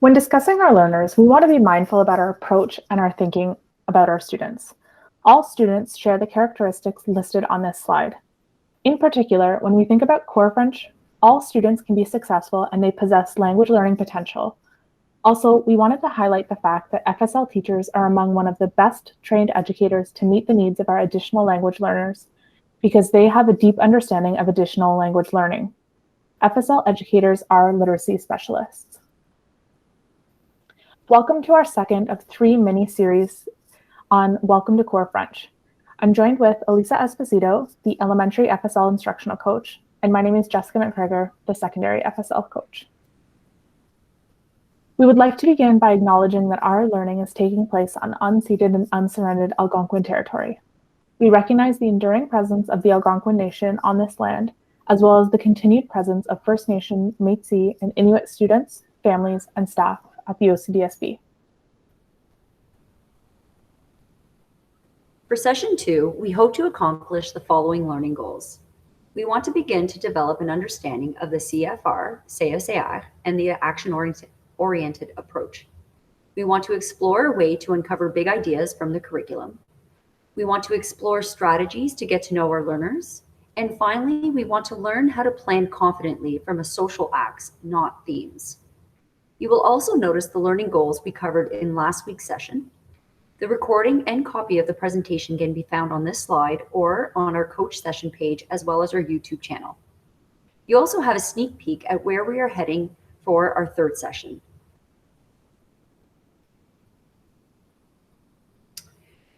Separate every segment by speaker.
Speaker 1: When discussing our learners, we want to be mindful about our approach and our thinking about our students. All students share the characteristics listed on this slide. In particular, when we think about core French, all students can be successful and they possess language learning potential. Also, we wanted to highlight the fact that FSL teachers are among one of the best trained educators to meet the needs of our additional language learners because they have a deep understanding of additional language learning. FSL educators are literacy specialists. Welcome to our second of 3 mini-series on Welcome to Core French. I'm joined with Elisa Esposito, the elementary FSL instructional coach, and my name is Jessica McGregor, the secondary FSL coach. We would like to begin by acknowledging that our learning is taking place on unceded and unsurrendered Algonquin territory. We recognize the enduring presence of the Algonquin Nation on this land, as well as the continued presence of First Nation, Métis, and Inuit students, families, and staff at the OCDSB.
Speaker 2: For session 2, we hope to accomplish the following learning goals. We want to begin to develop an understanding of the CEFR, CEFR, and the action-oriented approach. We want to explore a way to uncover big ideas from the curriculum. We want to explore strategies to get to know our learners. And finally, we want to learn how to plan confidently from a social acts, not themes. You will also notice the learning goals we covered in last week's session. The recording and copy of the presentation can be found on this slide or on our coach session page, as well as our YouTube channel. You also have a sneak peek at where we are heading for our third session.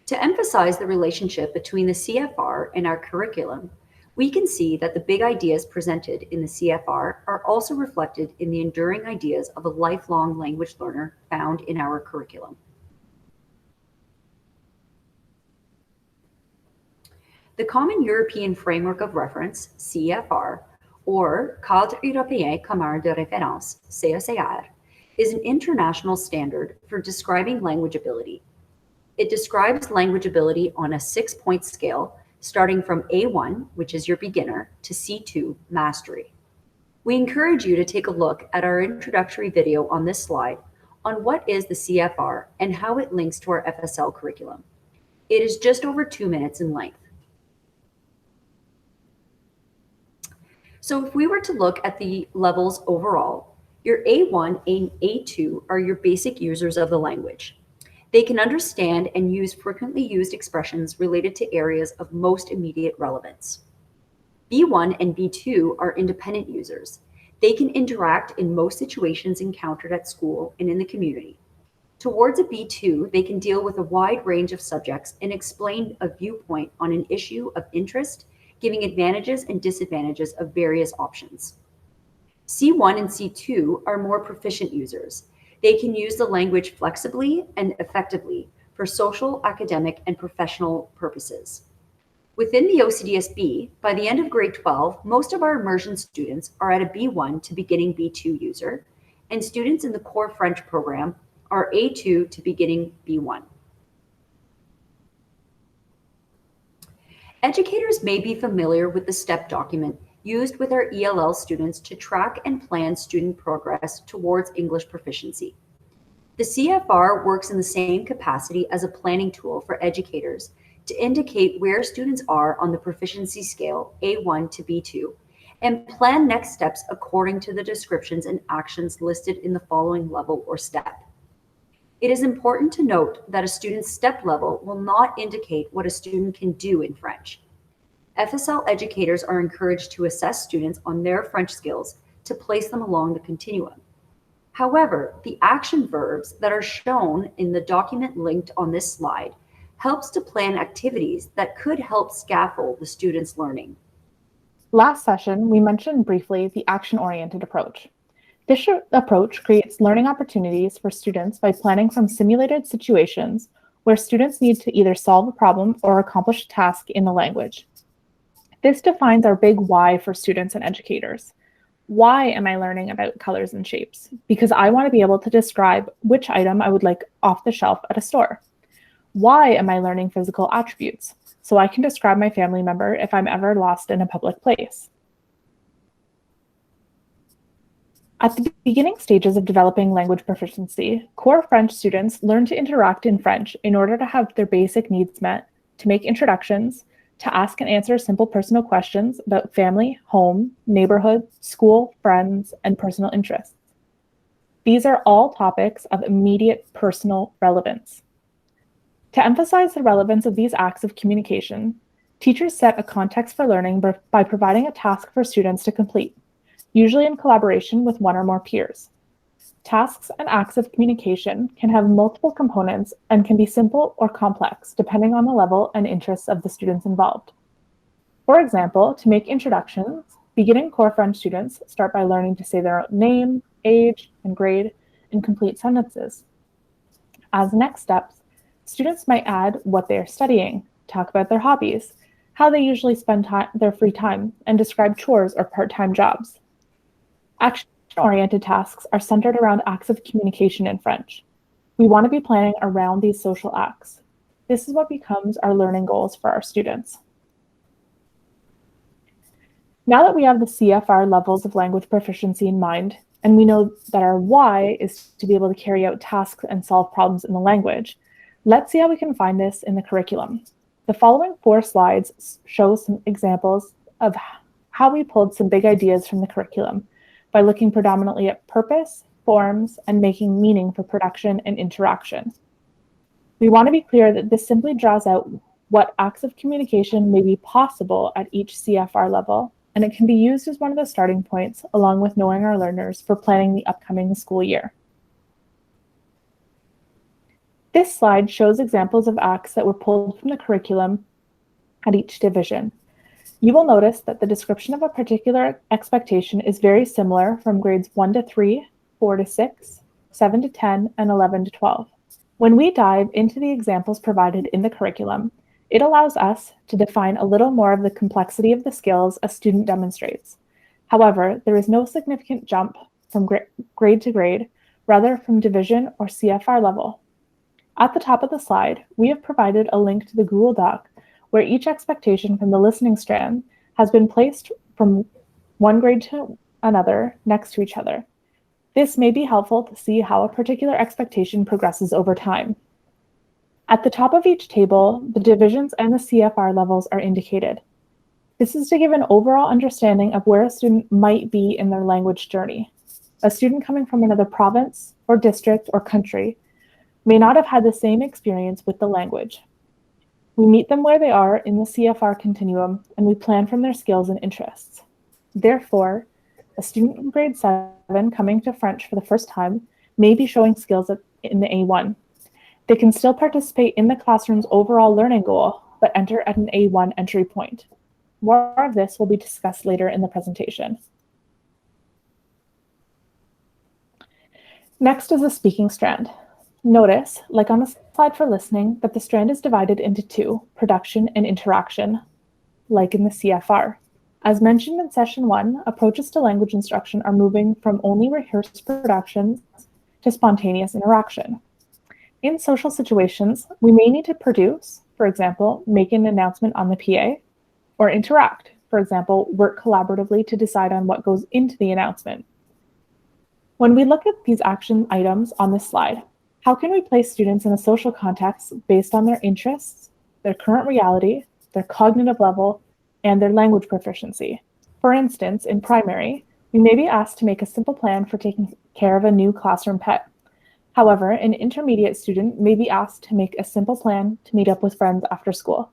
Speaker 2: To emphasize the relationship between the CFR and our curriculum, we can see that the big ideas presented in the CFR are also reflected in the enduring ideas of a lifelong language learner found in our curriculum. The Common European Framework of Reference, CEFR, or Cadre Européen Commun de Référence, CECR, is an international standard for describing language ability. It describes language ability on a 6-point scale, starting from A1, which is your beginner, to C2, mastery. We encourage you to take a look at our introductory video on this slide on what is the CFR and how it links to our FSL curriculum. It is just over 2 minutes in length. So if we were to look at the levels overall, your A1 and A2 are your basic users of the language. They can understand and use frequently used expressions related to areas of most immediate relevance. B1 and B2 are independent users. They can interact in most situations encountered at school and in the community. Towards a B2, they can deal with a wide range of subjects and explain a viewpoint on an issue of interest, giving advantages and disadvantages of various options. C1 and C2 are more proficient users. They can use the language flexibly and effectively for social, academic, and professional purposes. Within the OCDSB, by the end of grade 12, most of our immersion students are at a B1 to beginning B2 user, and students in the core French program are A2 to beginning B1. Educators may be familiar with the STEP document used with our ELL students to track and plan student progress towards English proficiency. The CFR works in the same capacity as a planning tool for educators to indicate where students are on the proficiency scale A1 to B2 and plan next steps according to the descriptions and actions listed in the following level or step. It is important to note that a student's step level will not indicate what a student can do in French. FSL educators are encouraged to assess students on their French skills to place them along the continuum. However, the action verbs that are shown in the document linked on this slide helps to plan activities that could help scaffold the student's learning.
Speaker 1: Last session, we mentioned briefly the action-oriented approach. This approach creates learning opportunities for students by planning from simulated situations where students need to either solve a problem or accomplish a task in the language. This defines our big why for students and educators. Why am I learning about colors and shapes? Because I want to be able to describe which item I would like off the shelf at a store. Why am I learning physical attributes? So I can describe my family member if I'm ever lost in a public place. At the beginning stages of developing language proficiency, core French students learn to interact in French in order to have their basic needs met, to make introductions, to ask and answer simple personal questions about family, home, neighborhood, school, friends, and personal interests. These are all topics of immediate personal relevance. To emphasize the relevance of these acts of communication, teachers set a context for learning by providing a task for students to complete, usually in collaboration with one or more peers. Tasks and acts of communication can have multiple components and can be simple or complex, depending on the level and interests of the students involved. For example, to make introductions, beginning core French students start by learning to say their name, age, and grade in complete sentences. As next steps, students might add what they are studying, talk about their hobbies, how they usually spend their free time, and describe chores or part-time jobs. Action-oriented tasks are centered around acts of communication in French. We want to be planning around these social acts. This is what becomes our learning goals for our students. Now that we have the CFR levels of language proficiency in mind, and we know that our why is to be able to carry out tasks and solve problems in the language, let's see how we can find this in the curriculum. The following 4 slides show some examples of how we pulled some big ideas from the curriculum by looking predominantly at purpose, forms, and making meaning for production and interaction. We want to be clear that this simply draws out what acts of communication may be possible at each CFR level, and it can be used as one of the starting points along with knowing our learners for planning the upcoming school year. This slide shows examples of acts that were pulled from the curriculum at each division. You will notice that the description of a particular expectation is very similar from grades 1 to 3, 4 to 6, 7 to 10, and 11 to 12. When we dive into the examples provided in the curriculum, it allows us to define a little more of the complexity of the skills a student demonstrates. However, there is no significant jump from grade to grade, rather from division or CFR level. At the top of the slide, we have provided a link to the Google Doc where each expectation from the listening strand has been placed from one grade to another next to each other. This may be helpful to see how a particular expectation progresses over time. At the top of each table, the divisions and the CFR levels are indicated. This is to give an overall understanding of where a student might be in their language journey. A student coming from another province or district or country may not have had the same experience with the language. We meet them where they are in the CFR continuum, and we plan from their skills and interests. Therefore, a student in grade 7 coming to French for the first time may be showing skills in the A1. They can still participate in the classroom's overall learning goal, but enter at an A1 entry point. More of this will be discussed later in the presentation. Next is the speaking strand. Notice, like on the slide for listening, that the strand is divided into 2, production and interaction, like in the CFR. As mentioned in session 1, approaches to language instruction are moving from only rehearsed productions to spontaneous interaction. In social situations, we may need to produce, for example, make an announcement on the PA, or interact, for example, work collaboratively to decide on what goes into the announcement. When we look at these action items on this slide, how can we place students in a social context based on their interests, their current reality, their cognitive level, and their language proficiency? For instance, in primary, we may be asked to make a simple plan for taking care of a new classroom pet. However, an intermediate student may be asked to make a simple plan to meet up with friends after school.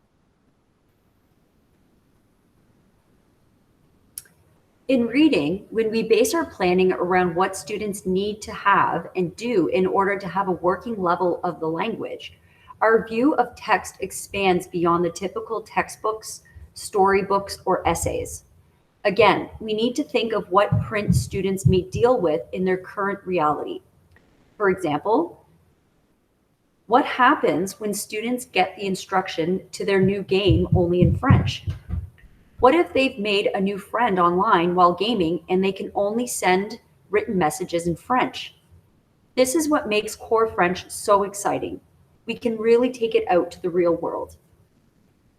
Speaker 2: In reading, when we base our planning around what students need to have and do in order to have a working level of the language, our view of text expands beyond the typical textbooks, storybooks, or essays. Again, we need to think of what print students may deal with in their current reality. For example, what happens when students get the instruction to their new game only in French? What if they've made a new friend online while gaming and they can only send written messages in French? This is what makes core French so exciting. We can really take it out to the real world.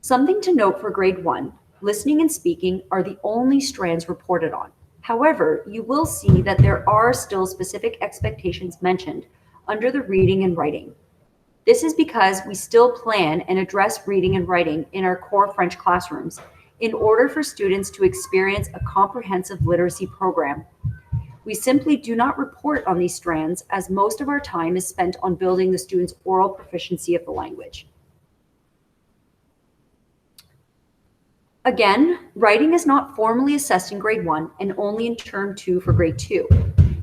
Speaker 2: Something to note for grade 1, listening and speaking are the only strands reported on. However, you will see that there are still specific expectations mentioned under the reading and writing. This is because we still plan and address reading and writing in our core French classrooms in order for students to experience a comprehensive literacy program. We simply do not report on these strands as most of our time is spent on building the student's oral proficiency of the language. Again, writing is not formally assessed in grade 1 and only in term 2 for grade 2.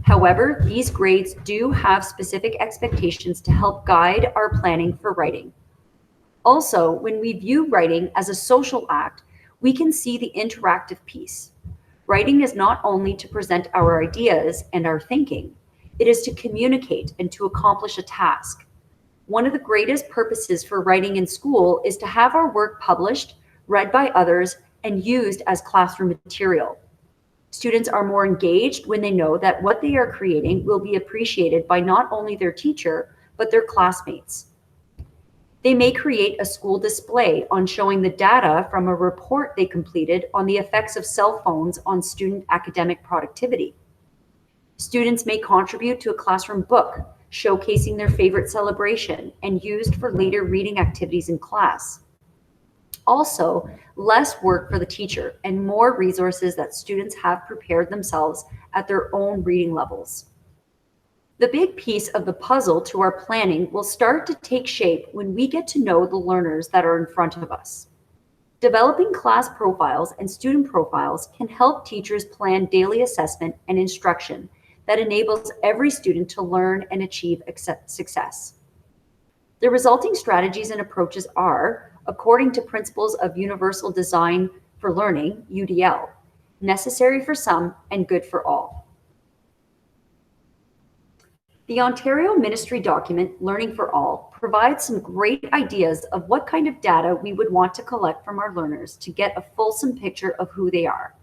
Speaker 2: However, these grades do have specific expectations to help guide our planning for writing. Also, when we view writing as a social act, we can see the interactive piece. Writing is not only to present our ideas and our thinking, it is to communicate and to accomplish a task. One of the greatest purposes for writing in school is to have our work published, read by others, and used as classroom material. Students are more engaged when they know that what they are creating will be appreciated by not only their teacher, but their classmates. They may create a school display on showing the data from a report they completed on the effects of cell phones on student academic productivity. Students may contribute to a classroom book, showcasing their favorite celebration and used for later reading activities in class. Also, less work for the teacher and more resources that students have prepared themselves at their own reading levels. The big piece of the puzzle to our planning will start to take shape when we get to know the learners that are in front of us. Developing class profiles and student profiles can help teachers plan daily assessment and instruction that enables every student to learn and achieve success. The resulting strategies and approaches are, according to principles of universal design for learning, UDL, necessary for some and good for all. The Ontario Ministry document, Learning for All, provides some great ideas of what kind of data we would want to collect from our learners to get a fulsome picture of who they are.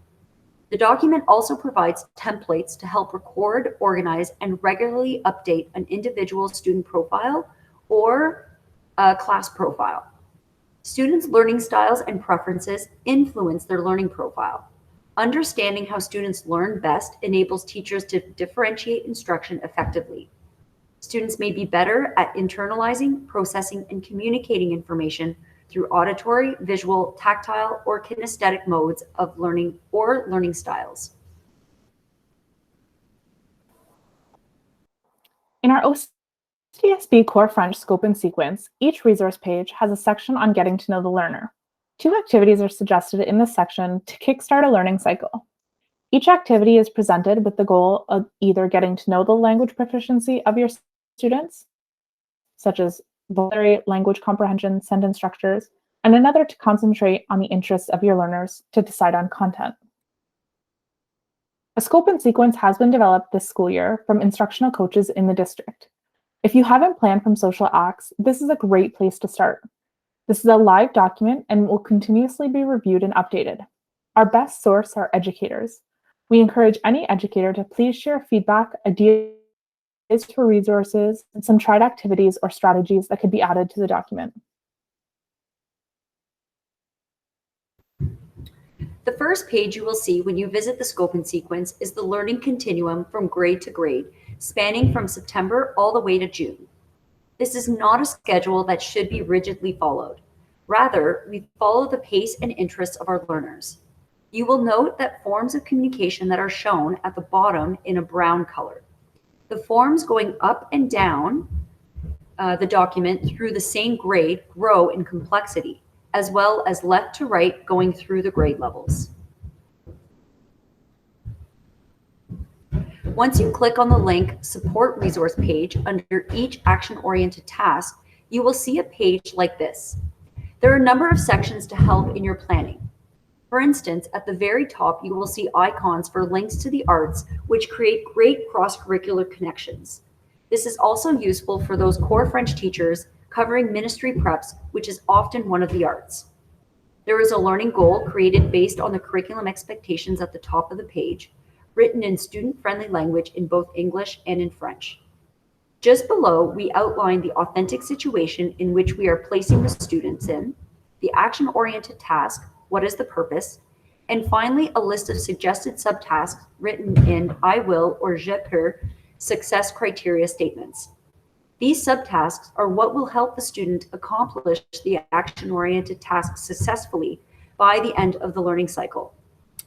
Speaker 2: The document also provides templates to help record, organize, and regularly update an individual student profile or a class profile. Students' learning styles and preferences influence their learning profile. Understanding how students learn best enables teachers to differentiate instruction effectively. Students may be better at internalizing, processing, and communicating information through auditory, visual, tactile, or kinesthetic modes of learning or learning styles.
Speaker 1: In our OCSB Core French Scope and Sequence, each resource page has a section on getting to know the learner. 2 activities are suggested in this section to kickstart a learning cycle. Each activity is presented with the goal of either getting to know the language proficiency of your students, such as vocabulary, language comprehension, sentence structures, and another to concentrate on the interests of your learners to decide on content. A scope and sequence has been developed this school year from instructional coaches in the district. If you haven't planned from social acts, this is a great place to start. This is a live document and will continuously be reviewed and updated. Our best source are educators. We encourage any educator to please share feedback, ideas for resources, and some tried activities or strategies that could be added to the document.
Speaker 2: The first page you will see when you visit the scope and sequence is the learning continuum from grade to grade, spanning from September all the way to June. This is not a schedule that should be rigidly followed. Rather, we follow the pace and interests of our learners. You will note that forms of communication that are shown at the bottom in a brown color. The forms going up and down the document through the same grade grow in complexity, as well as left to right going through the grade levels. Once you click on the link Support Resource page under each action-oriented task, you will see a page like this. There are a number of sections to help in your planning. For instance, at the very top, you will see icons for links to the arts, which create great cross-curricular connections. This is also useful for those core French teachers covering ministry preps, which is often one of the arts. There is a learning goal created based on the curriculum expectations at the top of the page, written in student-friendly language in both English and in French. Just below, we outline the authentic situation in which we are placing the students in, the action-oriented task, what is the purpose, And finally, a list of suggested subtasks written in I will or je peux success criteria statements. These subtasks are what will help the student accomplish the action-oriented task successfully by the end of the learning cycle.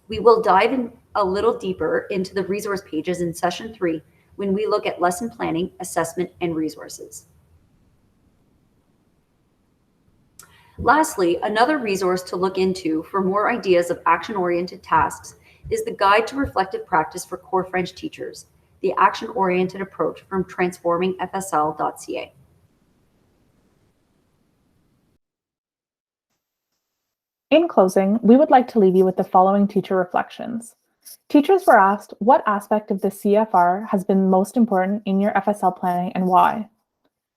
Speaker 2: We will dive in a little deeper into the resource pages in session 3 when we look at lesson planning, assessment, and resources. Lastly, another resource to look into for more ideas of action-oriented tasks is the Guide to Reflective Practice for Core French Teachers, the action-oriented approach from transformingfsl.ca.
Speaker 1: In closing, we would like to leave you with the following teacher reflections. Teachers were asked what aspect of the CEFR has been most important in your FSL planning and why.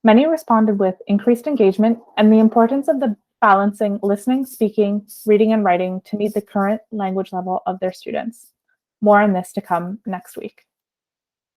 Speaker 1: Many responded with increased engagement and the importance of the balancing listening, speaking, reading, and writing to meet the current language level of their students. More on this to come next week.